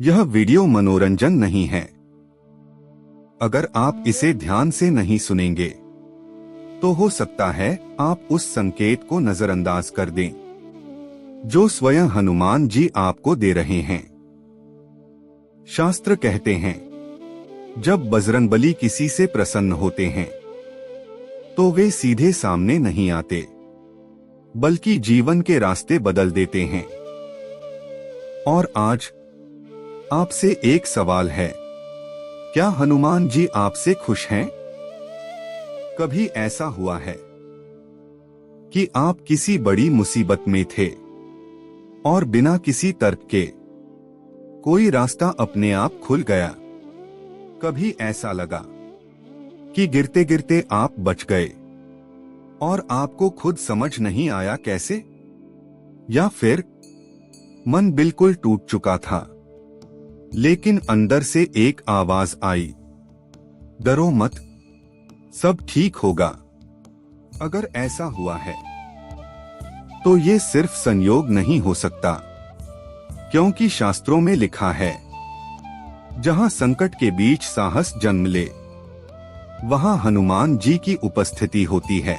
यह वीडियो मनोरंजन नहीं है। अगर आप इसे ध्यान से नहीं सुनेंगे तो हो सकता है आप उस संकेत को नजरअंदाज कर दें जो स्वयं हनुमान जी आपको दे रहे हैं। शास्त्र कहते हैं, जब बजरंगबली किसी से प्रसन्न होते हैं तो वे सीधे सामने नहीं आते, बल्कि जीवन के रास्ते बदल देते हैं। और आज आपसे एक सवाल है, क्या हनुमान जी आपसे खुश हैं? कभी ऐसा हुआ है कि आप किसी बड़ी मुसीबत में थे और बिना किसी तर्क के कोई रास्ता अपने आप खुल गया? कभी ऐसा लगा कि गिरते गिरते आप बच गए और आपको खुद समझ नहीं आया कैसे? या फिर मन बिल्कुल टूट चुका था, लेकिन अंदर से एक आवाज आई, डरो मत, सब ठीक होगा। अगर ऐसा हुआ है तो ये सिर्फ संयोग नहीं हो सकता, क्योंकि शास्त्रों में लिखा है, जहां संकट के बीच साहस जन्म ले, वहां हनुमान जी की उपस्थिति होती है।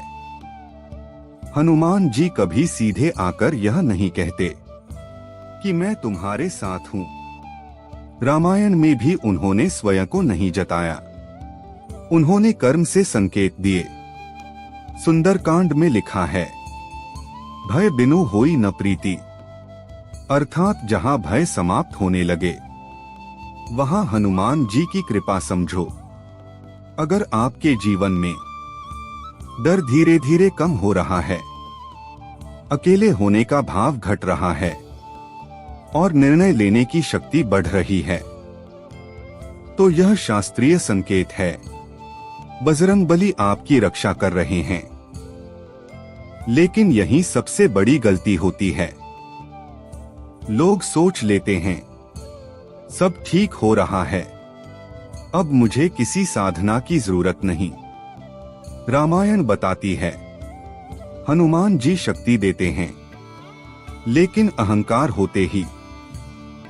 हनुमान जी कभी सीधे आकर यह नहीं कहते कि मैं तुम्हारे साथ हूं। रामायण में भी उन्होंने स्वयं को नहीं जताया, उन्होंने कर्म से संकेत दिए। सुंदरकांड में लिखा है, भय बिनु होई न प्रीति, अर्थात जहां भय समाप्त होने लगे वहां हनुमान जी की कृपा समझो। अगर आपके जीवन में डर धीरे धीरे कम हो रहा है, अकेले होने का भाव घट रहा है और निर्णय लेने की शक्ति बढ़ रही है, तो यह शास्त्रीय संकेत है, बजरंगबली आपकी रक्षा कर रहे हैं। लेकिन यही सबसे बड़ी गलती होती है। लोग सोच लेते हैं, सब ठीक हो रहा है, अब मुझे किसी साधना की जरूरत नहीं। रामायण बताती है, हनुमान जी शक्ति देते हैं, लेकिन अहंकार होते ही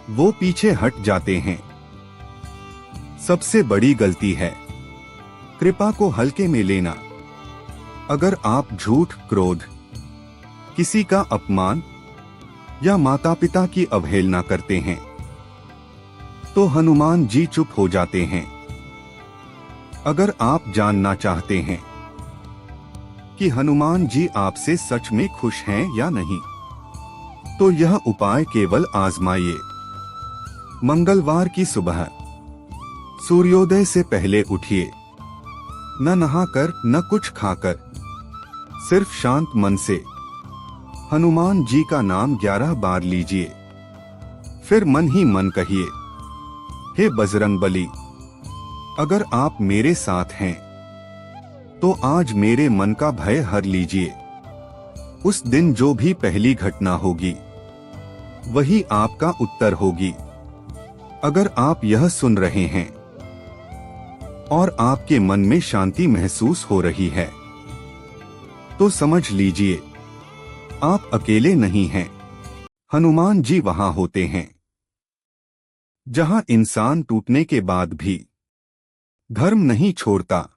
वो पीछे हट जाते हैं। सबसे बड़ी गलती है कृपा को हल्के में लेना। अगर आप झूठ, क्रोध, किसी का अपमान या माता पिता की अवहेलना करते हैं तो हनुमान जी चुप हो जाते हैं। अगर आप जानना चाहते हैं कि हनुमान जी आपसे सच में खुश हैं या नहीं, तो यह उपाय केवल आजमाइए। मंगलवार की सुबह सूर्योदय से पहले उठिए, न नहाकर न कुछ खाकर, सिर्फ शांत मन से हनुमान जी का नाम 11 बार लीजिए। फिर मन ही मन कहिए, हे बजरंगबली, अगर आप मेरे साथ हैं तो आज मेरे मन का भय हर लीजिए। उस दिन जो भी पहली घटना होगी वही आपका उत्तर होगी। अगर आप यह सुन रहे हैं और आपके मन में शांति महसूस हो रही है तो समझ लीजिए, आप अकेले नहीं हैं। हनुमान जी वहां होते हैं जहां इंसान टूटने के बाद भी धर्म नहीं छोड़ता।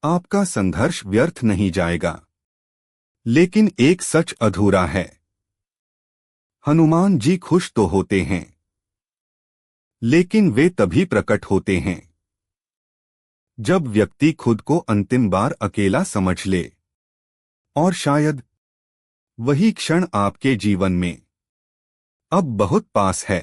आपका संघर्ष व्यर्थ नहीं जाएगा, लेकिन एक सच अधूरा है। हनुमान जी खुश तो होते हैं, लेकिन वे तभी प्रकट होते हैं जब व्यक्ति खुद को अंतिम बार अकेला समझ ले। और शायद वही क्षण आपके जीवन में अब बहुत पास है।